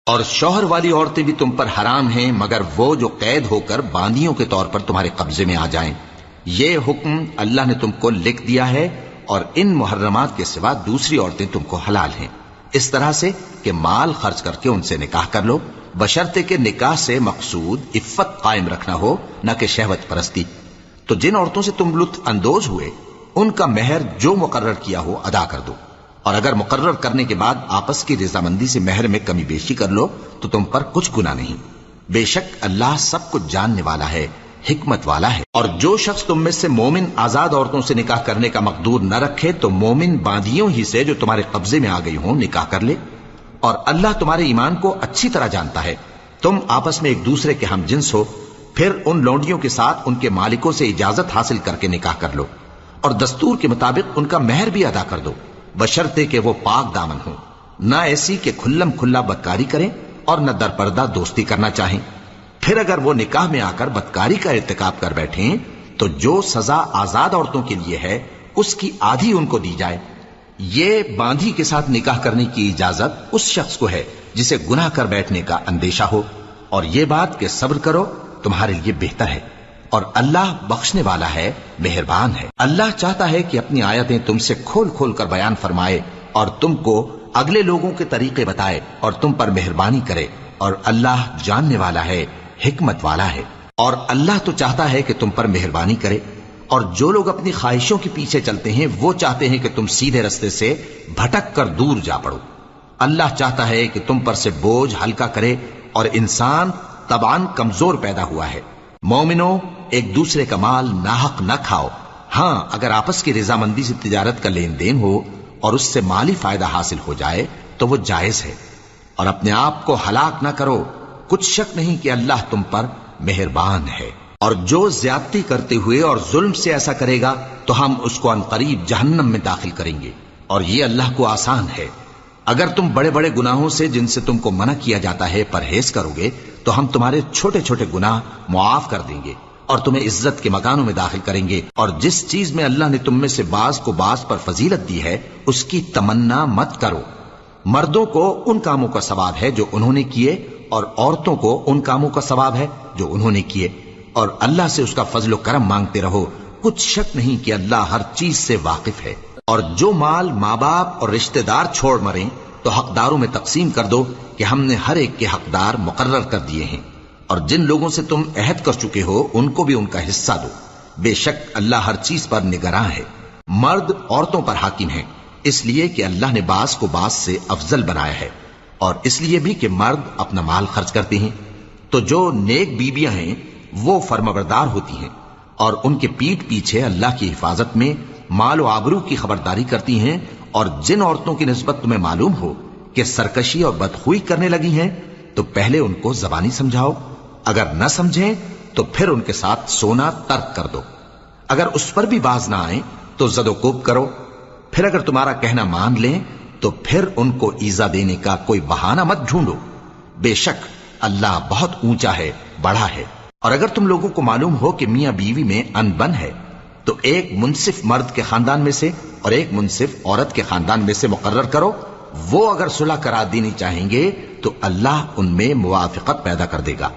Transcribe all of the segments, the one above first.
اور شوہر والی عورتیں بھی تم پر حرام ہیں مگر وہ جو قید ہو کر باندیوں کے طور پر تمہارے قبضے میں آ جائیں۔ یہ حکم اللہ نے تم کو لکھ دیا ہے، اور ان محرمات کے سوا دوسری عورتیں تم کو حلال ہیں، اس طرح سے کہ مال خرچ کر کے ان سے نکاح کر لو، بشرطے کہ نکاح سے مقصود عفت قائم رکھنا ہو، نہ کہ شہوت پرستی۔ تو جن عورتوں سے تم لطف اندوز ہوئے ان کا مہر جو مقرر کیا ہو ادا کر دو، اور اگر مقرر کرنے کے بعد آپس کی رضامندی سے مہر میں کمی بیشی کر لو تو تم پر کچھ گناہ نہیں۔ بے شک اللہ سب کچھ جاننے والا ہے، حکمت والا ہے۔ اور جو شخص تم میں سے مومن آزاد عورتوں سے نکاح کرنے کا مقدور نہ رکھے تو مومن باندیوں ہی سے جو تمہارے قبضے میں آ گئی ہوں نکاح کر لے، اور اللہ تمہارے ایمان کو اچھی طرح جانتا ہے۔ تم آپس میں ایک دوسرے کے ہم جنس ہو، پھر ان لونڈیوں کے ساتھ ان کے مالکوں سے اجازت حاصل کر کے نکاح کر لو، اور دستور کے مطابق ان کا مہر بھی ادا کر دو، بشرطے کہ وہ پاک دامن ہوں، نہ ایسی کہ کھلم کھلا بدکاری کریں اور نہ درپردہ دوستی کرنا چاہیں۔ پھر اگر وہ نکاح میں آ کر بدکاری کا ارتکاب کر بیٹھیں تو جو سزا آزاد عورتوں کے لیے ہے اس کی آدھی ان کو دی جائے۔ یہ باندھی کے ساتھ نکاح کرنے کی اجازت اس شخص کو ہے جسے گناہ کر بیٹھنے کا اندیشہ ہو، اور یہ بات کہ صبر کرو تمہارے لیے بہتر ہے، اور اللہ بخشنے والا ہے، مہربان ہے۔ اللہ چاہتا ہے کہ اپنی آیتیں تم سے کھول کھول کر بیان فرمائے اور تم کو اگلے لوگوں کے طریقے بتائے اور تم پر مہربانی کرے، اور اللہ جاننے والا ہے، حکمت والا ہے۔ اور اللہ تو چاہتا ہے کہ تم پر مہربانی کرے، اور جو لوگ اپنی خواہشوں کے پیچھے چلتے ہیں وہ چاہتے ہیں کہ تم سیدھے رستے سے بھٹک کر دور جا پڑو۔ اللہ چاہتا ہے کہ تم پر سے بوجھ ہلکا کرے، اور انسان طبعاً کمزور پیدا ہوا ہے۔ مومنوں، ایک دوسرے کا مال ناحق نہ کھاؤ، ہاں اگر آپس کی رضامندی سے تجارت کا لین دین ہو اور اس سے مالی فائدہ حاصل ہو جائے تو وہ جائز ہے، اور اپنے آپ کو ہلاک نہ کرو، کچھ شک نہیں کہ اللہ تم پر مہربان ہے۔ اور جو زیادتی کرتے ہوئے اور ظلم سے ایسا کرے گا تو ہم اس کو عنقریب جہنم میں داخل کریں گے، اور یہ اللہ کو آسان ہے۔ اگر تم بڑے بڑے گناہوں سے جن سے تم کو منع کیا جاتا ہے پرہیز کرو گے تو ہم تمہارے چھوٹے چھوٹے گناہ معاف کر دیں گے اور تمہیں عزت کے مکانوں میں داخل کریں گے۔ اور جس چیز میں اللہ نے تم میں سے بعض کو بعض پر فضیلت دی ہے اس کی تمنا مت کرو۔ مردوں کو ان کاموں کا ثواب ہے جو انہوں نے کیے، اور عورتوں کو ان کاموں کا ثواب ہے جو انہوں نے کیے، اور اللہ سے اس کا فضل و کرم مانگتے رہو، کچھ شک نہیں کہ اللہ ہر چیز سے واقف ہے۔ اور جو مال ماں باپ اور رشتہ دار چھوڑ مریں تو حقداروں میں تقسیم کر دو کہ ہم نے ہر ایک کے حقدار مقرر کر دیے ہیں، اور جن لوگوں سے تم عہد کر چکے ہو ان کو بھی ان کا حصہ دو، بے شک اللہ ہر چیز پر نگراں ہے۔ مرد عورتوں پر حاکم ہیں اس لیے کہ اللہ نے بعض کو بعض سے افضل بنایا ہے، اور اس لیے بھی کہ مرد اپنا مال خرچ کرتے ہیں۔ تو جو نیک بیویاں ہیں وہ فرمانبردار ہوتی ہیں، اور ان کے پیٹھ پیچھے اللہ کی حفاظت میں مال و آبرو کی خبرداری کرتی ہیں۔ اور جن عورتوں کی نسبت تمہیں معلوم ہو کہ سرکشی اور بدخوئی کرنے لگی ہیں تو پہلے ان کو زبانی سمجھاؤ، اگر نہ سمجھیں تو پھر ان کے ساتھ سونا ترک کر دو، اگر اس پر بھی باز نہ آئیں تو زد و کوب کرو، پھر اگر تمہارا کہنا مان لیں تو پھر ان کو ایذا دینے کا کوئی بہانہ مت ڈھونڈو، بے شک اللہ بہت اونچا ہے، بڑا ہے۔ اور اگر تم لوگوں کو معلوم ہو کہ میاں بیوی میں انبن ہے تو ایک منصف مرد کے خاندان میں سے اور ایک منصف عورت کے خاندان میں سے مقرر کرو، وہ اگر صلح کرا دینی چاہیں گے تو اللہ ان میں موافقت پیدا کر دے گا۔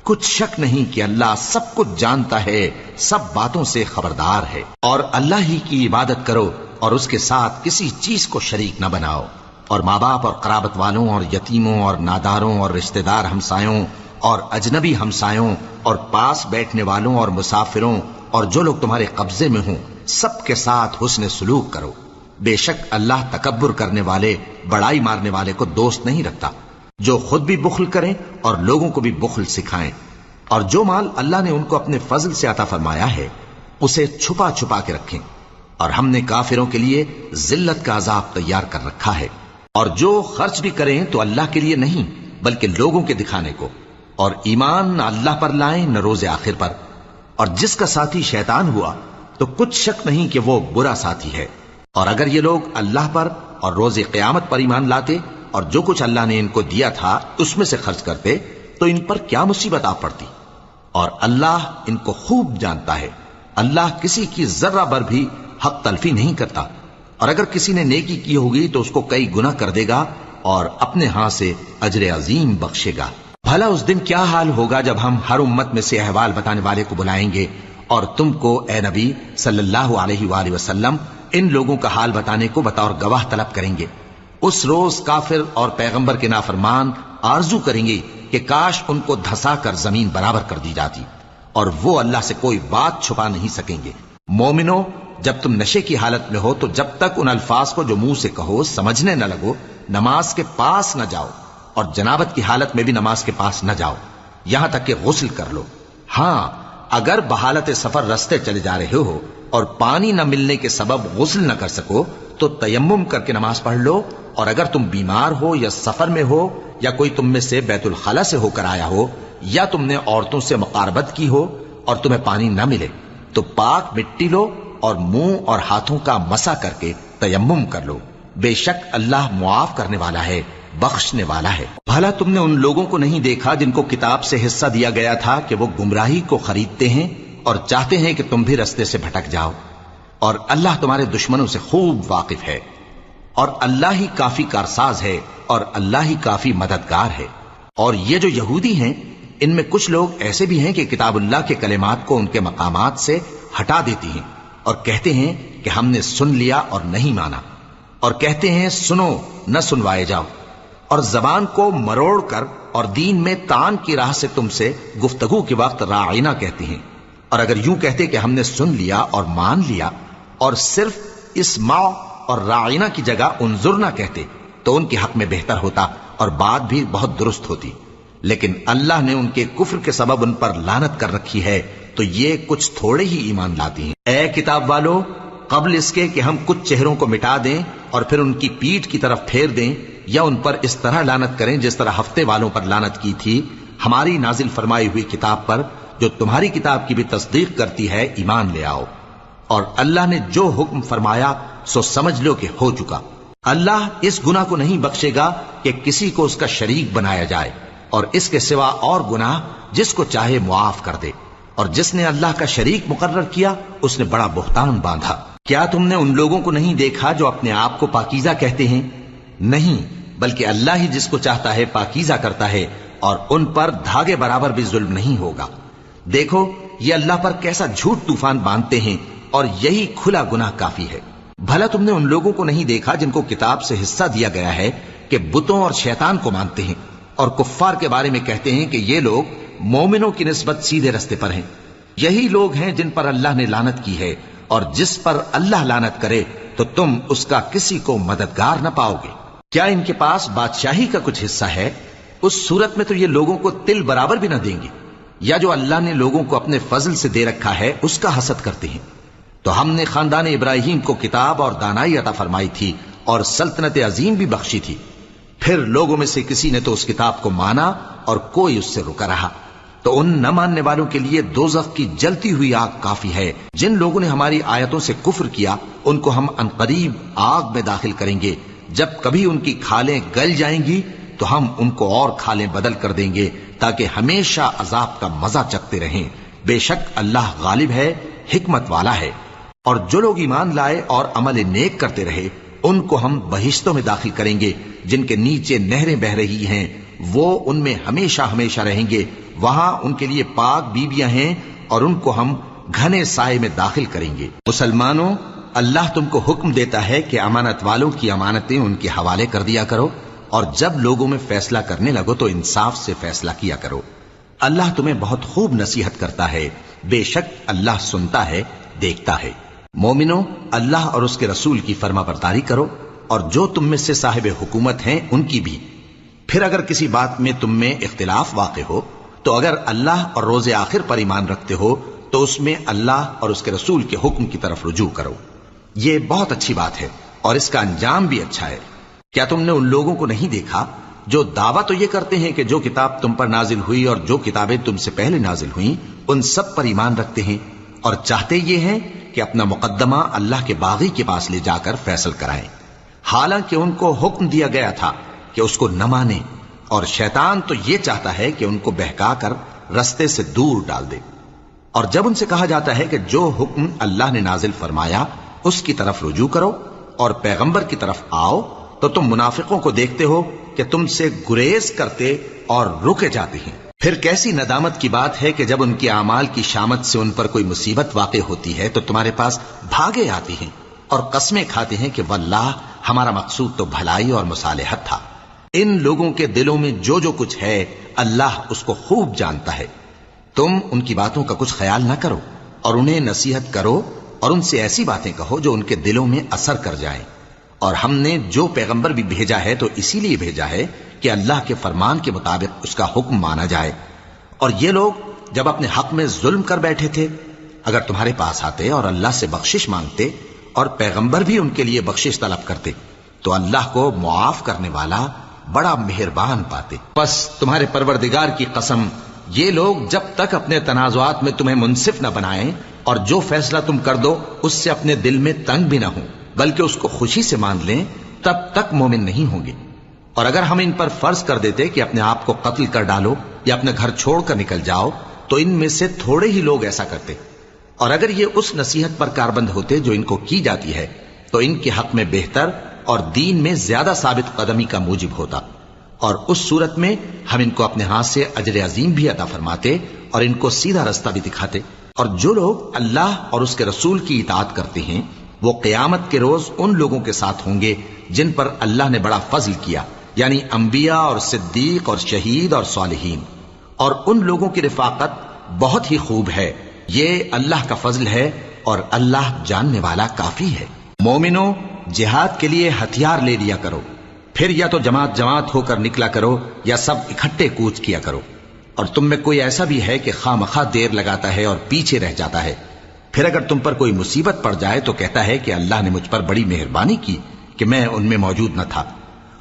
کچھ شک نہیں کہ اللہ سب کچھ جانتا ہے، سب باتوں سے خبردار ہے۔ اور اللہ ہی کی عبادت کرو اور اس کے ساتھ کسی چیز کو شریک نہ بناؤ، اور ماں باپ اور قرابت والوں اور یتیموں اور ناداروں اور رشتہ دار ہمسایوں اور اجنبی ہمسایوں اور پاس بیٹھنے والوں اور مسافروں اور جو لوگ تمہارے قبضے میں ہوں سب کے ساتھ حسن سلوک کرو، بے شک اللہ تکبر کرنے والے، بڑائی مارنے والے کو دوست نہیں رکھتا۔ جو خود بھی بخل کریں اور لوگوں کو بھی بخل سکھائیں، اور جو مال اللہ نے ان کو اپنے فضل سے عطا فرمایا ہے اسے چھپا چھپا کے رکھیں، اور ہم نے کافروں کے لیے ذلت کا عذاب تیار کر رکھا ہے۔ اور جو خرچ بھی کریں تو اللہ کے لیے نہیں بلکہ لوگوں کے دکھانے کو، اور ایمان نہ اللہ پر لائیں نہ روز آخر پر، اور جس کا ساتھی شیطان ہوا تو کچھ شک نہیں کہ وہ برا ساتھی ہے۔ اور اگر یہ لوگ اللہ پر اور روز قیامت پر ایمان لاتے اور جو کچھ اللہ نے ان کو دیا تھا اس میں سے خرچ کرتے تو ان پر کیا مصیبت آ پڑتی، اور اللہ ان کو خوب جانتا ہے۔ اللہ کسی کی ذرہ بر بھی حق تلفی نہیں کرتا، اور اگر کسی نے نیکی کی ہوگی تو اس کو کئی گنا کر دے گا، اور اپنے ہاں سے اجر عظیم بخشے گا۔ بھلا اس دن کیا حال ہوگا جب ہم ہر امت میں سے احوال بتانے والے کو بلائیں گے اور تم کو اے نبی صلی اللہ علیہ وآلہ وسلم ان لوگوں کا حال بتانے کو بطور گواہ طلب کریں گے۔ اس روز کافر اور پیغمبر کے نافرمان آرزو کریں گے کہ کاش ان کو دھسا کر زمین برابر کر دی جاتی، اور وہ اللہ سے کوئی بات چھپا نہیں سکیں گے۔ مومنو، جب تم نشے کی حالت میں ہو تو جب تک ان الفاظ کو جو منہ سے کہو سمجھنے نہ لگو نماز کے پاس نہ جاؤ، اور جنابت کی حالت میں بھی نماز کے پاس نہ جاؤ یہاں تک کہ غسل کر لو۔ ہاں، اگر بحالت سفر رستے چلے جا رہے ہو اور پانی نہ ملنے کے سبب غسل نہ کر سکو تو تیمم کر کے نماز پڑھ لو، اور اگر تم بیمار ہو یا سفر میں ہو یا کوئی تم میں سے بیت الخلا سے ہو کر آیا ہو یا تم نے عورتوں سے مقاربت کی ہو اور تمہیں پانی نہ ملے تو پاک مٹی لو اور منہ اور ہاتھوں کا مسح کر کے تیمم کر لو۔ بے شک اللہ معاف کرنے والا ہے، بخشنے والا ہے۔ بھلا تم نے ان لوگوں کو نہیں دیکھا جن کو کتاب سے حصہ دیا گیا تھا کہ وہ گمراہی کو خریدتے ہیں اور چاہتے ہیں کہ تم بھی رستے سے بھٹک جاؤ، اور اللہ تمہارے دشمنوں سے خوب واقف ہے، اور اللہ ہی کافی کارساز ہے اور اللہ ہی کافی مددگار ہے۔ اور یہ جو یہودی ہیں ان میں کچھ لوگ ایسے بھی ہیں کہ کتاب اللہ کے کلمات کو ان کے مقامات سے ہٹا دیتی ہیں اور کہتے ہیں کہ ہم نے سن لیا اور نہیں مانا، اور کہتے ہیں سنو نہ سنوائے جاؤ، اور زبان کو مروڑ کر اور دین میں تان کی راہ سے تم سے گفتگو کے وقت راعینا کہتے ہیں۔ اور اگر یوں کہتے کہ ہم نے سن لیا اور مان لیا اور صرف اسمع اور راعینا کی جگہ انظرنا کہتے تو ان کے حق میں بہتر ہوتا اور بات بھی بہت درست ہوتی، لیکن اللہ نے ان کے کفر کے سبب ان پر لعنت کر رکھی ہے تو یہ کچھ تھوڑے ہی ایمان لاتی ہیں۔ اے کتاب والو، قبل اس کے کہ ہم کچھ چہروں کو مٹا دیں اور پھر ان کی پیٹھ کی طرف پھیر دیں یا ان پر اس طرح لعنت کریں جس طرح ہفتے والوں پر لعنت کی تھی، ہماری نازل فرمائی ہوئی کتاب پر جو تمہاری کتاب کی بھی تصدیق کرتی ہے ایمان لے آؤ، اور اللہ نے جو حکم فرمایا سو سمجھ لو کہ ہو چکا۔ اللہ اس گناہ کو نہیں بخشے گا کہ کسی کو اس کا شریک بنایا جائے، اور اس کے سوا اور گناہ جس کو چاہے معاف کر دے، اور جس نے اللہ کا شریک مقرر کیا اس نے بڑا بہتان باندھا۔ کیا تم نے ان لوگوں کو نہیں دیکھا جو اپنے آپ کو پاکیزہ کہتے ہیں؟ نہیں، بلکہ اللہ ہی جس کو چاہتا ہے پاکیزہ کرتا ہے، اور ان پر دھاگے برابر بھی ظلم نہیں ہوگا۔ دیکھو یہ اللہ پر کیسا جھوٹ طوفان باندھتے ہیں، اور یہی کھلا گناہ کافی ہے۔ بھلا تم نے ان لوگوں کو نہیں دیکھا جن کو کتاب سے حصہ دیا گیا ہے کہ بتوں اور شیطان کو مانتے ہیں اور کفار کے بارے میں کہتے ہیں کہ یہ لوگ مومنوں کی نسبت سیدھے رستے پر ہیں؟ یہی لوگ ہیں جن پر اللہ نے لعنت کی ہے، اور جس پر اللہ لعنت کرے تو تم اس کا کسی کو مددگار نہ پاؤ گے۔ کیا ان کے پاس بادشاہی کا کچھ حصہ ہے؟ اس صورت میں تو یہ لوگوں کو تل برابر بھی نہ دیں گے، یا جو اللہ نے لوگوں کو اپنے فضل سے دے رکھا ہے اس کا حسد کرتے ہیں۔ تو ہم نے خاندان ابراہیم کو کتاب اور دانائی عطا فرمائی تھی اور سلطنت عظیم بھی بخشی تھی، پھر لوگوں میں سے کسی نے تو اس کتاب کو مانا اور کوئی اس سے رکا رہا، تو ان نہ ماننے والوں کے لیے دوزخ کی جلتی ہوئی آگ کافی ہے۔ جن لوگوں نے ہماری آیتوں سے کفر کیا ان کو ہم عنقریب آگ میں داخل کریں گے، جب کبھی ان کی کھالیں گل جائیں گی تو ہم ان کو اور کھالیں بدل کر دیں گے تاکہ ہمیشہ عذاب کا مزہ چکھتے رہیں۔ بے شک اللہ غالب ہے، حکمت والا ہے۔ اور جو لوگ ایمان لائے اور عمل نیک کرتے رہے ان کو ہم بہشتوں میں داخل کریں گے جن کے نیچے نہریں بہ رہی ہیں، وہ ان میں ہمیشہ ہمیشہ رہیں گے، وہاں ان کے لیے پاک بیویاں ہیں اور ان کو ہم گھنے سائے میں داخل کریں گے۔ مسلمانوں، اللہ تم کو حکم دیتا ہے کہ امانت والوں کی امانتیں ان کے حوالے کر دیا کرو، اور جب لوگوں میں فیصلہ کرنے لگو تو انصاف سے فیصلہ کیا کرو۔ اللہ تمہیں بہت خوب نصیحت کرتا ہے، بے شک اللہ سنتا ہے، دیکھتا ہے۔ مومنو، اللہ اور اس کے رسول کی فرما برداری کرو، اور جو تم میں سے صاحب حکومت ہیں ان کی بھی۔ پھر اگر کسی بات میں تم میں اختلاف واقع ہو تو اگر اللہ اور روز آخر پر ایمان رکھتے ہو تو اس میں اللہ اور اس کے رسول کے حکم کی طرف رجوع کرو۔ یہ بہت اچھی بات ہے اور اس کا انجام بھی اچھا ہے۔ کیا تم نے ان لوگوں کو نہیں دیکھا جو دعویٰ تو یہ کرتے ہیں کہ جو کتاب تم پر نازل ہوئی اور جو کتابیں تم سے پہلے نازل ہوئیں ان سب پر ایمان رکھتے ہیں، اور چاہتے یہ ہیں کہ اپنا مقدمہ اللہ کے باغی کے پاس لے جا کر فیصل کرائیں، حالانکہ ان کو حکم دیا گیا تھا کہ اس کو نہ مانیں، اور شیطان تو یہ چاہتا ہے کہ ان کو بہکا کر رستے سے دور ڈال دے۔ اور جب ان سے کہا جاتا ہے کہ جو حکم اللہ نے نازل فرمایا اس کی طرف رجوع کرو اور پیغمبر کی طرف آؤ، تو تو تم منافقوں کو دیکھتے ہو کہ تم سے گریز کرتے اور رکے جاتے ہیں۔ پھر کیسی ندامت کی بات ہے کہ جب ان کے اعمال کی شامت سے ان پر کوئی مصیبت واقع ہوتی ہے تو تمہارے پاس بھاگے آتی ہیں اور قسمیں کھاتے ہیں کہ واللہ ہمارا مقصود تو بھلائی اور مصالحت تھا۔ ان لوگوں کے دلوں میں جو جو کچھ ہے اللہ اس کو خوب جانتا ہے۔ تم ان کی باتوں کا کچھ خیال نہ کرو اور انہیں نصیحت کرو اور ان سے ایسی باتیں کہو جو ان کے دلوں میں اثر کر جائیں۔ اور ہم نے جو پیغمبر بھی بھیجا ہے تو اسی لیے بھیجا ہے کہ اللہ کے فرمان کے مطابق اس کا حکم مانا جائے۔ اور یہ لوگ جب اپنے حق میں ظلم کر بیٹھے تھے، اگر تمہارے پاس آتے اور اللہ سے بخشش مانگتے اور پیغمبر بھی ان کے لیے بخشش طلب کرتے تو اللہ کو معاف کرنے والا بڑا مہربان پاتے۔ بس تمہارے پروردگار کی قسم، یہ لوگ جب تک اپنے تنازعات میں تمہیں منصف نہ بنائیں اور جو فیصلہ تم کر دو اس سے اپنے دل میں تنگ بھی نہ ہوں بلکہ اس کو خوشی سے مان لیں، تب تک مومن نہیں ہوں گے۔ اور اگر ہم ان پر فرض کر دیتے کہ اپنے آپ کو قتل کر ڈالو یا اپنے گھر چھوڑ کر نکل جاؤ تو ان میں سے تھوڑے ہی لوگ ایسا کرتے، اور اگر یہ اس نصیحت پر کاربند ہوتے جو ان کو کی جاتی ہے تو ان کے حق میں بہتر اور دین میں زیادہ ثابت قدمی کا موجب ہوتا، اور اس صورت میں ہم ان کو اپنے ہاتھ سے اجر عظیم بھی عطا فرماتے اور ان کو سیدھا رستہ بھی دکھاتے۔ اور جو لوگ اللہ اور اس کے رسول کی اطاعت کرتے ہیں وہ قیامت کے روز ان لوگوں کے ساتھ ہوں گے جن پر اللہ نے بڑا فضل کیا، یعنی انبیاء اور صدیق اور شہید اور صالحین، اور ان لوگوں کی رفاقت بہت ہی خوب ہے۔ یہ اللہ کا فضل ہے اور اللہ جاننے والا کافی ہے۔ مومنوں، جہاد کے لیے ہتھیار لے لیا کرو، پھر یا تو جماعت جماعت ہو کر نکلا کرو یا سب اکٹھے کوچ کیا کرو۔ اور تم میں کوئی ایسا بھی ہے کہ خواہ مخواہ دیر لگاتا ہے اور پیچھے رہ جاتا ہے، پھر اگر تم پر کوئی مصیبت پڑ جائے تو کہتا ہے کہ اللہ نے مجھ پر بڑی مہربانی کی کہ میں ان میں موجود نہ تھا۔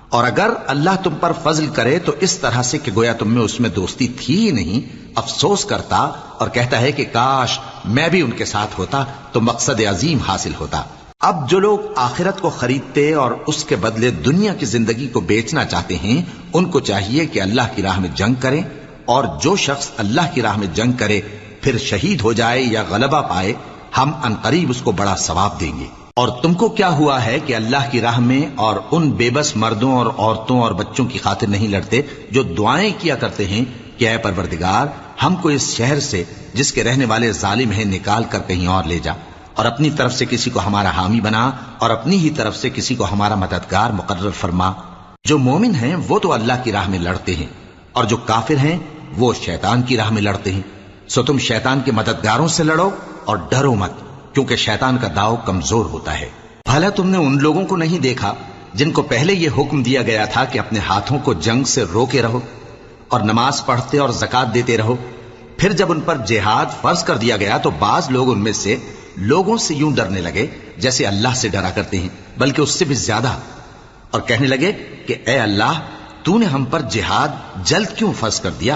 اور اگر اللہ تم پر فضل کرے تو اس طرح سے کہ گویا تم میں اس میں دوستی تھی ہی نہیں، افسوس کرتا اور کہتا ہے کہ کاش میں بھی ان کے ساتھ ہوتا تو مقصد عظیم حاصل ہوتا۔ اب جو لوگ آخرت کو خریدتے اور اس کے بدلے دنیا کی زندگی کو بیچنا چاہتے ہیں ان کو چاہیے کہ اللہ کی راہ میں جنگ کریں، اور جو شخص اللہ کی راہ میں جنگ کرے پھر شہید ہو جائے یا غلبہ پائے ہم عنقریب اس کو بڑا ثواب دیں گے۔ اور تم کو کیا ہوا ہے کہ اللہ کی راہ میں اور ان بے بس مردوں اور عورتوں اور بچوں کی خاطر نہیں لڑتے جو دعائیں کیا کرتے ہیں کہ اے پروردگار ہم کو اس شہر سے جس کے رہنے والے ظالم ہیں نکال کر کہیں اور لے جا، اور اپنی طرف سے کسی کو ہمارا حامی بنا اور اپنی ہی طرف سے کسی کو ہمارا مددگار مقرر فرما۔ جو مومن ہیں وہ تو اللہ کی راہ میں لڑتے ہیں اور جو کافر ہیں وہ شیطان کی راہ میں لڑتے ہیں، سو تم شیطان کے مددگاروں سے لڑو اور ڈرو مت، کیونکہ شیطان کا داؤ کمزور ہوتا ہے۔ بھلا تم نے ان لوگوں کو نہیں دیکھا جن کو پہلے یہ حکم دیا گیا تھا کہ اپنے ہاتھوں کو جنگ سے روکے رہو اور نماز پڑھتے اور زکات دیتے رہو، پھر جب ان پر جہاد فرض کر دیا گیا تو بعض لوگ ان میں سے لوگوں سے یوں ڈرنے لگے جیسے اللہ سے ڈرا کرتے ہیں، بلکہ اس سے بھی زیادہ، اور کہنے لگے کہ اے اللہ تو نے ہم پر جہاد جلد کیوں فرض کر دیا،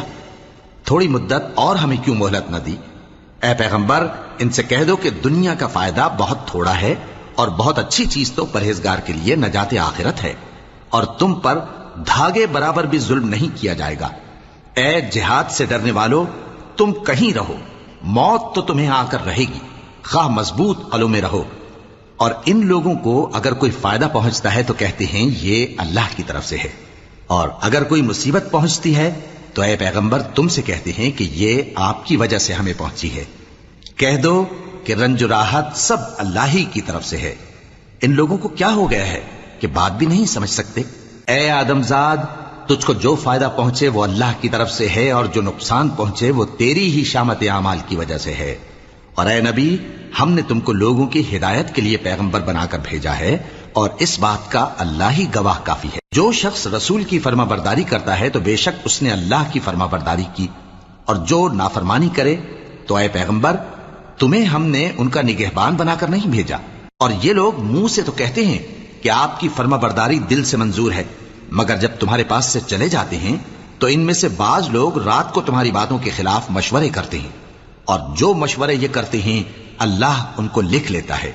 تھوڑی مدت اور ہمیں کیوں مہلت نہ دی۔ اے پیغمبر ان سے کہہ دو کہ دنیا کا فائدہ بہت تھوڑا ہے اور بہت اچھی چیز تو پرہیزگار کے لیے نجات آخرت ہے، اور تم پر دھاگے برابر بھی ظلم نہیں کیا جائے گا۔ اے جہاد سے ڈرنے والو تم کہیں رہو، موت تو تمہیں آ کر رہے گی، خواہ مضبوط قلعوں میں رہو۔ اور ان لوگوں کو اگر کوئی فائدہ پہنچتا ہے تو کہتے ہیں یہ اللہ کی طرف سے ہے، اور اگر کوئی مصیبت پہنچتی ہے تو اے پیغمبر تم سے کہتے ہیں کہ یہ آپ کی وجہ سے ہمیں پہنچی ہے۔ کہہ دو کہ رنج و راحت سب اللہ ہی کی طرف سے ہے۔ ان لوگوں کو کیا ہو گیا ہے کہ بات بھی نہیں سمجھ سکتے؟ اے آدم زاد تجھ کو جو فائدہ پہنچے وہ اللہ کی طرف سے ہے، اور جو نقصان پہنچے وہ تیری ہی شامت اعمال کی وجہ سے ہے۔ اور اے نبی ہم نے تم کو لوگوں کی ہدایت کے لیے پیغمبر بنا کر بھیجا ہے، اور اس بات کا اللہ ہی گواہ کافی ہے۔ جو شخص رسول کی فرما برداری کرتا ہے تو بے شک اس نے اللہ کی فرما برداری کی، اور جو نافرمانی کرے تو اے پیغمبر تمہیں ہم نے ان کا نگہبان بنا کر نہیں بھیجا۔ اور یہ لوگ منہ سے تو کہتے ہیں کہ آپ کی فرما برداری دل سے منظور ہے، مگر جب تمہارے پاس سے چلے جاتے ہیں تو ان میں سے بعض لوگ رات کو تمہاری باتوں کے خلاف مشورے کرتے ہیں، اور جو مشورے یہ کرتے ہیں اللہ ان کو لکھ لیتا ہے،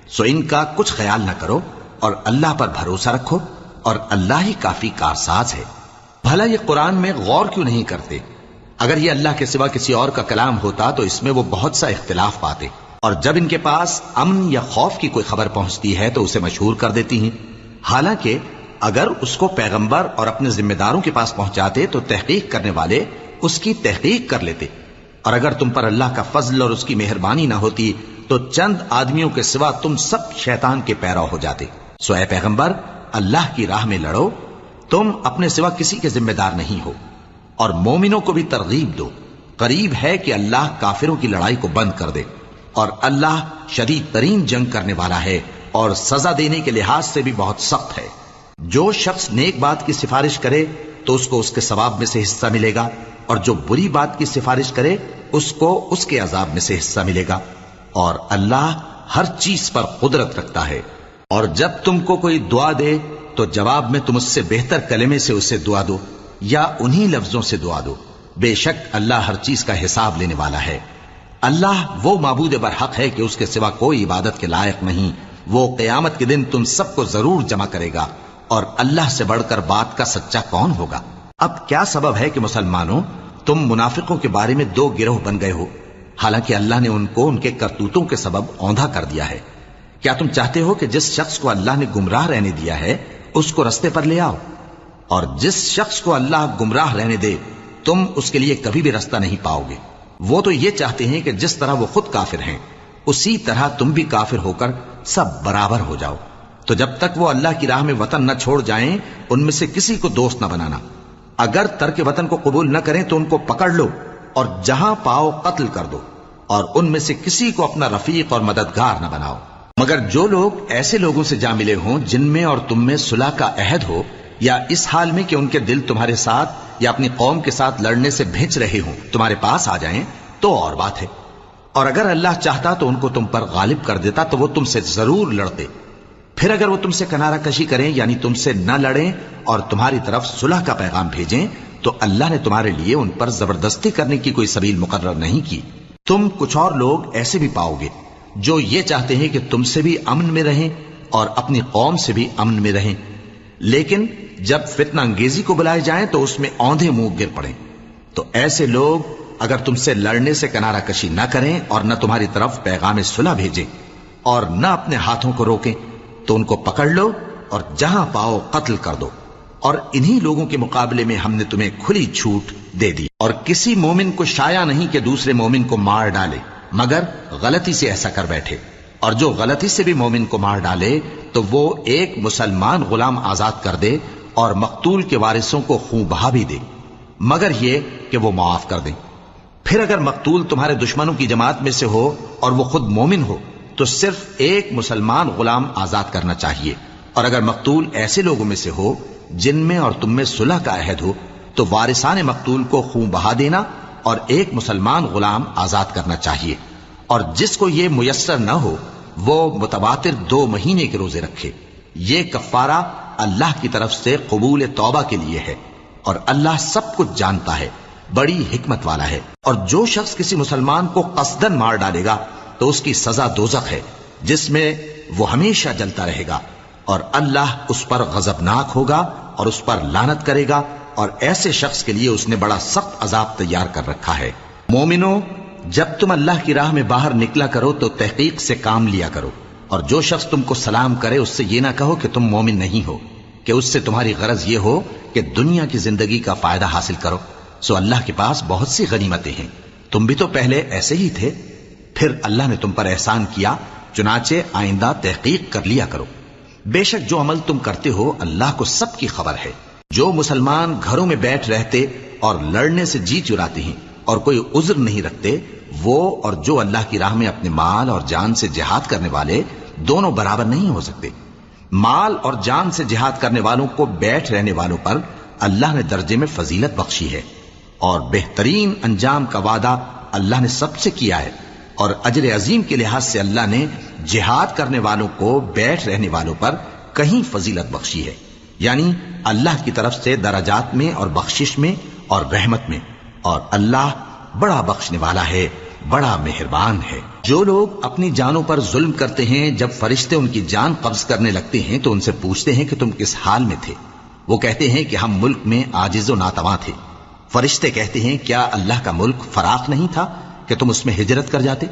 سو ان کا کچھ خیال نہ کرو اور اللہ پر بھروسہ رکھو، اور اللہ ہی کافی کارساز ہے۔ بھلا یہ قرآن میں غور کیوں نہیں کرتے؟ اگر یہ اللہ کے سوا کسی اور کا کلام ہوتا تو اس میں وہ بہت سا اختلاف پاتے، اور جب ان کے پاس امن یا خوف کی کوئی خبر پہنچتی ہے تو اسے مشہور کر دیتی ہیں، حالانکہ اگر اس کو پیغمبر اور اپنے ذمہ داروں کے پاس پہنچاتے تو تحقیق کرنے والے اس کی تحقیق کر لیتے، اور اگر تم پر اللہ کا فضل اور اس کی مہربانی نہ ہوتی تو چند آدمیوں کے سوا تم سب شیطان کے پیرو ہو جاتے۔ سو اے پیغمبر، اللہ کی راہ میں لڑو، تم اپنے سوا کسی کے ذمہ دار نہیں ہو، اور مومنوں کو بھی ترغیب دو۔ قریب ہے کہ اللہ کافروں کی لڑائی کو بند کر دے، اور اللہ شدید ترین جنگ کرنے والا ہے اور سزا دینے کے لحاظ سے بھی بہت سخت ہے۔ جو شخص نیک بات کی سفارش کرے تو اس کو اس کے ثواب میں سے حصہ ملے گا، اور جو بری بات کی سفارش کرے اس کو اس کے عذاب میں سے حصہ ملے گا، اور اللہ ہر چیز پر قدرت رکھتا ہے۔ اور جب تم کو کوئی دعا دے تو جواب میں تم اس سے بہتر کلمے سے اسے دعا دو یا انہی لفظوں سے دعا دو، بے شک اللہ ہر چیز کا حساب لینے والا ہے۔ اللہ وہ معبود برحق ہے کہ اس کے سوا کوئی عبادت کے لائق نہیں۔ وہ قیامت کے دن تم سب کو ضرور جمع کرے گا، اور اللہ سے بڑھ کر بات کا سچا کون ہوگا؟ اب کیا سبب ہے کہ مسلمانوں تم منافقوں کے بارے میں دو گروہ بن گئے ہو، حالانکہ اللہ نے ان کو ان کے کرتوتوں کے سبب اوندھا کر دیا ہے؟ کیا تم چاہتے ہو کہ جس شخص کو اللہ نے گمراہ رہنے دیا ہے اس کو رستے پر لے آؤ، اور جس شخص کو اللہ گمراہ رہنے دے تم اس کے لیے کبھی بھی رستہ نہیں پاؤ گے؟ وہ تو یہ چاہتے ہیں کہ جس طرح وہ خود کافر ہیں اسی طرح تم بھی کافر ہو کر سب برابر ہو جاؤ۔ تو جب تک وہ اللہ کی راہ میں وطن نہ چھوڑ جائیں ان میں سے کسی کو دوست نہ بنانا۔ اگر ترک وطن کو قبول نہ کریں تو ان کو پکڑ لو اور جہاں پاؤ قتل کر دو، اور ان میں سے کسی کو اپنا رفیق اور مددگار نہ بناؤ، مگر جو لوگ ایسے لوگوں سے جا ملے ہوں جن میں اور تم میں صلح کا عہد ہو، یا اس حال میں کہ ان کے دل تمہارے ساتھ یا اپنی قوم کے ساتھ لڑنے سے بھج رہے ہوں تمہارے پاس آ جائیں تو اور بات ہے، اور اگر اللہ چاہتا تو ان کو تم پر غالب کر دیتا تو وہ تم سے ضرور لڑتے۔ پھر اگر وہ تم سے کنارہ کشی کریں یعنی تم سے نہ لڑیں اور تمہاری طرف صلح کا پیغام بھیجیں تو اللہ نے تمہارے لیے ان پر زبردستی کرنے کی کوئی سبیل مقرر نہیں کی۔ تم کچھ اور لوگ ایسے بھی پاؤ گے جو یہ چاہتے ہیں کہ تم سے بھی امن میں رہیں اور اپنی قوم سے بھی امن میں رہیں، لیکن جب فتنہ انگیزی کو بلائے جائیں تو اس میں اوندھے منہ گر پڑیں۔ تو ایسے لوگ اگر تم سے لڑنے سے کنارہ کشی نہ کریں اور نہ تمہاری طرف پیغام صلح بھیجیں اور نہ اپنے ہاتھوں کو روکیں تو ان کو پکڑ لو اور جہاں پاؤ قتل کر دو، اور انہی لوگوں کے مقابلے میں ہم نے تمہیں کھلی چھوٹ دے دی۔ اور کسی مومن کو شایع نہیں کہ دوسرے مومن کو مار ڈالے مگر غلطی سے ایسا کر بیٹھے، اور جو غلطی سے بھی مومن کو مار ڈالے تو وہ ایک مسلمان غلام آزاد کر دے اور مقتول کے وارثوں کو خون بہا بھی دے، مگر یہ کہ وہ معاف کر دیں۔ پھر اگر مقتول تمہارے دشمنوں کی جماعت میں سے ہو اور وہ خود مومن ہو تو صرف ایک مسلمان غلام آزاد کرنا چاہیے، اور اگر مقتول ایسے لوگوں میں سے ہو جن میں اور تم میں صلح کا عہد ہو تو وارثان مقتول کو خون بہا دینا اور ایک مسلمان غلام آزاد کرنا چاہیے، اور جس کو یہ میسر نہ ہو وہ متواتر 2 مہینے کے روزے رکھے۔ یہ کفارہ اللہ کی طرف سے قبول توبہ کے لیے ہے، اور اللہ سب کچھ جانتا ہے، بڑی حکمت والا ہے۔ اور جو شخص کسی مسلمان کو قصدن مار ڈالے گا تو اس کی سزا دوزخ ہے جس میں وہ ہمیشہ جلتا رہے گا، اور اللہ اس پر غضبناک ہوگا اور اس پر لعنت کرے گا، اور ایسے شخص کے لیے اس نے بڑا سخت عذاب تیار کر رکھا ہے۔ مومنو، جب تم اللہ کی راہ میں باہر نکلا کرو تو تحقیق سے کام لیا کرو، اور جو شخص تم کو سلام کرے اس سے یہ نہ کہو کہ تم مومن نہیں ہو، کہ اس سے تمہاری غرض یہ ہو کہ دنیا کی زندگی کا فائدہ حاصل کرو۔ سو اللہ کے پاس بہت سی غنیمتیں ہیں، تم بھی تو پہلے ایسے ہی تھے، پھر اللہ نے تم پر احسان کیا، چنانچہ آئندہ تحقیق کر لیا کرو۔ بے شک جو عمل تم کرتے ہو اللہ کو سب کی خبر ہے۔ جو مسلمان گھروں میں بیٹھ رہتے اور لڑنے سے جی چراتے ہیں اور کوئی عذر نہیں رکھتے، وہ اور جو اللہ کی راہ میں اپنے مال اور جان سے جہاد کرنے والے دونوں برابر نہیں ہو سکتے۔ مال اور جان سے جہاد کرنے والوں کو بیٹھ رہنے والوں پر اللہ نے درجے میں فضیلت بخشی ہے، اور بہترین انجام کا وعدہ اللہ نے سب سے کیا ہے، اور اجر عظیم کے لحاظ سے اللہ نے جہاد کرنے والوں کو بیٹھ رہنے والوں پر کہیں فضیلت بخشی ہے، یعنی اللہ کی طرف سے درجات میں اور بخشش میں اور رحمت میں، اور اللہ بڑا بخشنے والا ہے، بڑا مہربان ہے۔ جو لوگ اپنی جانوں پر ظلم کرتے ہیں جب فرشتے ان کی جان قبض کرنے لگتے ہیں تو ان سے پوچھتے ہیں کہ تم کس حال میں تھے؟ وہ کہتے ہیں کہ ہم ملک میں عاجز و ناتواں تھے۔ فرشتے کہتے ہیں کیا اللہ کا ملک فراخ نہیں تھا کہ تم اس میں ہجرت کر جاتے؟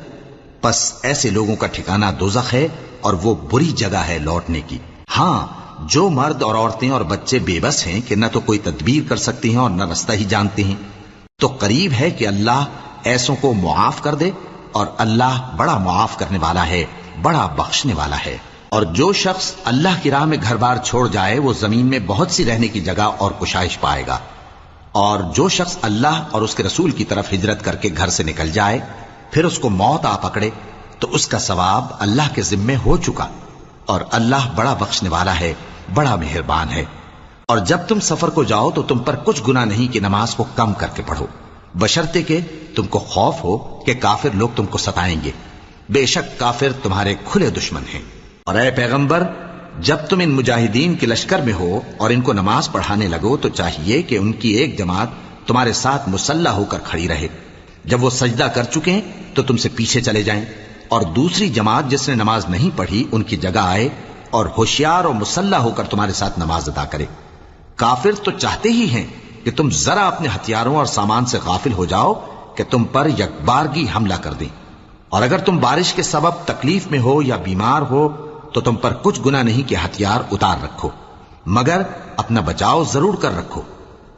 پس ایسے لوگوں کا ٹھکانہ دوزخ ہے، اور وہ بری جگہ ہے لوٹنے کی۔ ہاں، جو مرد اور عورتیں اور بچے بے بس ہیں کہ نہ تو کوئی تدبیر کر سکتے ہیں اور نہ رستہ ہی جانتے ہیں، تو قریب ہے کہ اللہ ایسوں کو معاف کر دے، اور اللہ بڑا معاف کرنے والا ہے، بڑا بخشنے والا ہے۔ اور جو شخص اللہ کی راہ میں گھر بار چھوڑ جائے وہ زمین میں بہت سی رہنے کی جگہ اور کشائش پائے گا، اور جو شخص اللہ اور اس کے رسول کی طرف ہجرت کر کے گھر سے نکل جائے پھر اس کو موت آ پکڑے تو اس کا ثواب اللہ کے ذمے ہو چکا، اور اللہ بڑا بخشنے والا ہے، بڑا مہربان ہے۔ اور جب تم سفر کو جاؤ تو تم پر کچھ گناہ نہیں کہ نماز کو کم کر کے پڑھو، بشرطے کہ تم کو خوف ہو کہ کافر لوگ تم کو ستائیں گے، بے شک کافر تمہارے کھلے دشمن ہیں۔ اور اے پیغمبر، جب تم ان مجاہدین کے لشکر میں ہو اور ان کو نماز پڑھانے لگو تو چاہیے کہ ان کی ایک جماعت تمہارے ساتھ مسلح ہو کر کھڑی رہے، جب وہ سجدہ کر چکے تو تم سے پیچھے چلے جائیں، اور دوسری جماعت جس نے نماز نہیں پڑھی ان کی جگہ آئے اور ہوشیار اور مسلح ہو کر تمہارے ساتھ نماز ادا کرے۔ کافر تو چاہتے ہی ہیں کہ تم ذرا اپنے ہتھیاروں اور سامان سے غافل ہو جاؤ کہ تم پر یکبارگی حملہ کر دیں، اور اگر تم بارش کے سبب تکلیف میں ہو یا بیمار ہو تو تم پر کچھ گناہ نہیں کہ ہتھیار اتار رکھو، مگر اپنا بچاؤ ضرور کر رکھو،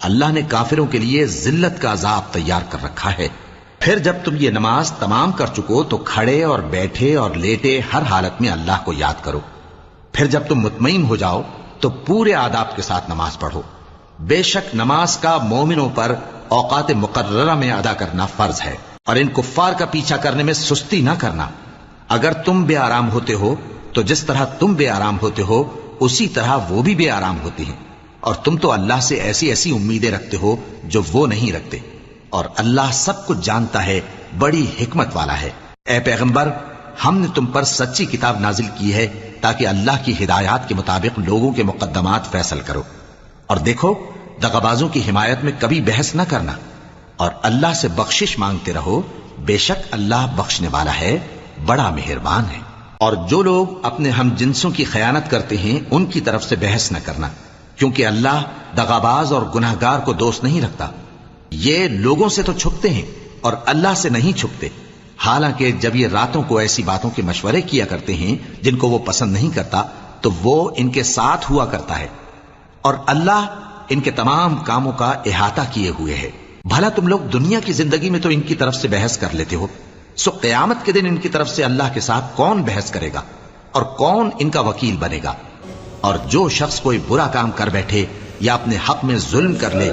اللہ نے کافروں کے لیے ذلت کا عذاب تیار کر رکھا ہے۔ پھر جب تم یہ نماز تمام کر چکو تو کھڑے اور بیٹھے اور لیٹے ہر حالت میں اللہ کو یاد کرو، پھر جب تم مطمئن ہو جاؤ تو پورے آداب کے ساتھ نماز پڑھو۔ بے شک نماز کا مومنوں پر اوقات مقررہ میں ادا کرنا فرض ہے، اور ان کفار کا پیچھا کرنے میں سستی نہ کرنا۔ اگر تم بے آرام ہوتے ہو تو جس طرح تم بے آرام ہوتے ہو اسی طرح وہ بھی بے آرام ہوتے ہیں، اور تم تو اللہ سے ایسی ایسی امیدیں رکھتے ہو جو وہ نہیں رکھتے، اور اللہ سب کچھ جانتا ہے، بڑی حکمت والا ہے۔ اے پیغمبر، ہم نے تم پر سچی کتاب نازل کی ہے تاکہ اللہ کی ہدایات کے مطابق لوگوں کے مقدمات فیصل کرو، اور دیکھو دغابازوں کی حمایت میں کبھی بحث نہ کرنا، اور اللہ سے بخشش مانگتے رہو، بے شک اللہ بخشنے والا ہے، بڑا مہربان ہے۔ اور جو لوگ اپنے ہم جنسوں کی خیانت کرتے ہیں ان کی طرف سے بحث نہ کرنا، کیونکہ اللہ دغاباز اور گناہگار کو دوست نہیں رکھتا۔ یہ لوگوں سے تو چھپتے ہیں اور اللہ سے نہیں چھپتے، حالانکہ جب یہ راتوں کو ایسی باتوں کے مشورے کیا کرتے ہیں جن کو وہ پسند نہیں کرتا تو وہ ان کے ساتھ ہوا کرتا ہے، اور اللہ ان کے تمام کاموں کا احاطہ کیے ہوئے ہے۔ بھلا تم لوگ دنیا کی زندگی میں تو ان کی طرف سے بحث کر لیتے ہو، سو قیامت کے دن ان کی طرف سے اللہ کے ساتھ کون بحث کرے گا اور کون ان کا وکیل بنے گا؟ اور جو شخص کوئی برا کام کر بیٹھے یا اپنے حق میں ظلم کر لے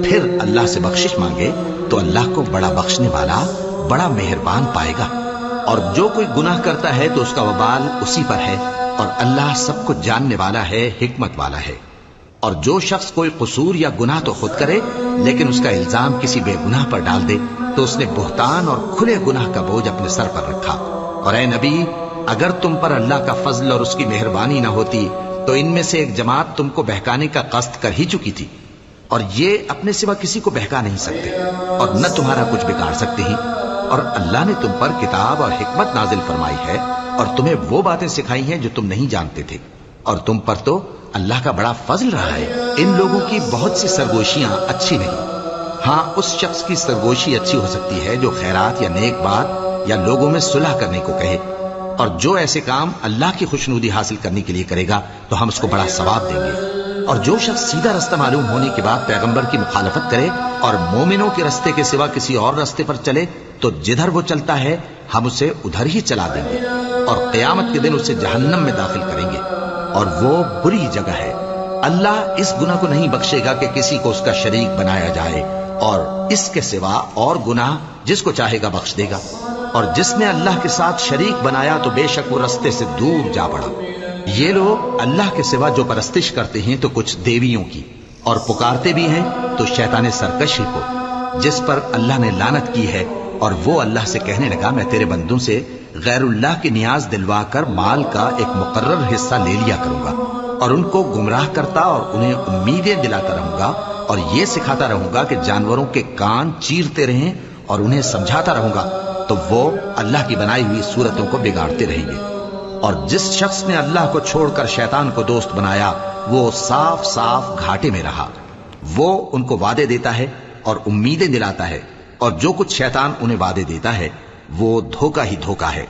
پھر اللہ سے بخشش مانگے تو اللہ کو بڑا بخشنے والا، بڑا مہربان پائے گا۔ اور جو کوئی گناہ کرتا ہے تو اس کا وبال اسی پر ہے، اور اللہ سب کچھ جاننے والا ہے، حکمت والا ہے۔ اور جو شخص کوئی قصور یا گناہ تو خود کرے لیکن اس کا الزام کسی بے گناہ پر ڈال دے تو اس نے بہتان اور کھلے گناہ کا بوجھ اپنے سر پر رکھا۔ اور اے نبی، اگر تم پر اللہ کا فضل اور اس کی مہربانی نہ ہوتی تو ان میں سے ایک جماعت تم کو بہکانے کا قصد کر ہی چکی تھی، اور یہ اپنے سوا کسی کو بہکا نہیں سکتے اور نہ تمہارا کچھ بگاڑ سکتے ہیں۔ اور اللہ نے تم پر کتاب اور حکمت نازل فرمائی ہے اور تمہیں وہ باتیں سکھائی ہیں جو تم نہیں جانتے تھے، اور تم پر تو اللہ کا بڑا فضل رہا ہے۔ ان لوگوں کی بہت سی سرگوشیاں اچھی نہیں، ہاں اس شخص کی سرگوشی اچھی ہو سکتی ہے جو خیرات یا نیک بات یا لوگوں میں صلح کرنے کو کہے، اور جو ایسے کام اللہ کی خوشنودی حاصل کرنے کے لیے کرے گا تو ہم اس کو بڑا ثواب دیں گے۔ اور جو شخص سیدھا رستہ معلوم ہونے کے بعد پیغمبر کی مخالفت کرے اور مومنوں کے رستے کے سوا کسی اور رستے پر چلے تو جدھر وہ چلتا ہے ہم اسے ادھر ہی چلا دیں گے، اور قیامت کے دن اسے جہنم میں داخل کریں گے، اور وہ بری جگہ ہے۔ اللہ اس گناہ کو نہیں بخشے گا کہ کسی کو اس کا شریک بنایا جائے، اور اس کے سوا اور گناہ جس کو چاہے گا بخش دے گا، اور جس نے اللہ کے ساتھ شریک بنایا تو بے شک وہ رستے سے دور جا پڑا۔ یہ لوگ اللہ کے سوا جو پرستش کرتے ہیں تو کچھ دیویوں کی، اور پکارتے بھی ہیں تو شیطان سرکشی کو، جس پر اللہ نے لعنت کی ہے، اور وہ اللہ سے کہنے لگا میں تیرے بندوں سے غیر اللہ کی نیاز دلوا کر مال کا ایک مقرر حصہ لے لیا کروں گا، اور ان کو گمراہ کرتا اور انہیں امیدیں دلاتا رہوں گا، اور یہ سکھاتا رہوں گا کہ جانوروں کے کان چیرتے رہیں، اور انہیں سمجھاتا رہوں گا تو وہ اللہ کی بنائی ہوئی صورتوں کو بگاڑتے رہیں گے۔ اور جس شخص نے اللہ کو چھوڑ کر شیطان کو دوست بنایا وہ صاف صاف گھاٹے میں رہا۔ وہ ان کو وعدے دیتا ہے اور امیدیں دلاتا ہے، اور جو کچھ شیطان انہیں وعدے دیتا ہے وہ دھوکہ ہی دھوکہ ہے۔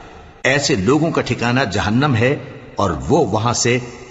ایسے لوگوں کا ٹھکانہ جہنم ہے، اور وہ وہاں سے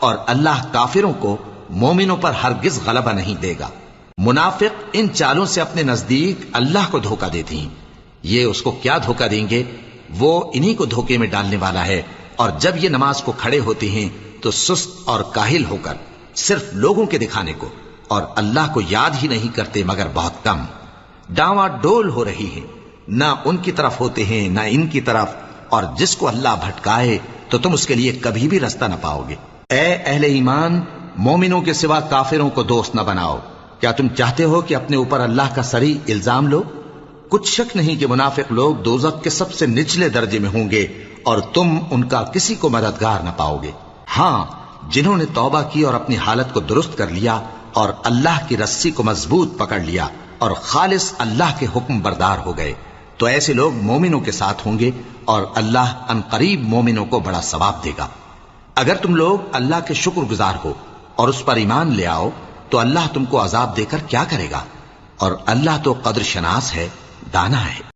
اور اللہ کافروں کو مومنوں پر ہرگز غلبہ نہیں دے گا۔ منافق ان چالوں سے اپنے نزدیک اللہ کو دھوکہ دیتی ہیں، یہ اس کو کیا دھوکہ دیں گے؟ وہ انہی کو دھوکے میں ڈالنے والا ہے۔ اور جب یہ نماز کو کھڑے ہوتے ہیں تو سست اور کاہل ہو کر، صرف لوگوں کے دکھانے کو، اور اللہ کو یاد ہی نہیں کرتے مگر بہت کم۔ ڈاواں ڈول ہو رہی ہے، نہ ان کی طرف ہوتے ہیں نہ ان کی طرف، اور جس کو اللہ بھٹکائے تو تم اس کے لیے کبھی بھی رستہ نہ پاؤ گے۔ اے اہل ایمان، مومنوں کے سوا کافروں کو دوست نہ بناؤ۔ کیا تم چاہتے ہو کہ اپنے اوپر اللہ کا صریح الزام لو؟ کچھ شک نہیں کہ منافق لوگ دوزخ کے سب سے نچلے درجے میں ہوں گے، اور تم ان کا کسی کو مددگار نہ پاؤ گے۔ ہاں، جنہوں نے توبہ کی اور اپنی حالت کو درست کر لیا اور اللہ کی رسی کو مضبوط پکڑ لیا اور خالص اللہ کے حکم بردار ہو گئے، تو ایسے لوگ مومنوں کے ساتھ ہوں گے، اور اللہ ان قریب مومنوں کو بڑا ثواب دے گا۔ اگر تم لوگ اللہ کے شکر گزار ہو اور اس پر ایمان لے آؤ تو اللہ تم کو عذاب دے کر کیا کرے گا؟ اور اللہ تو قدر شناس ہے، دانا ہے۔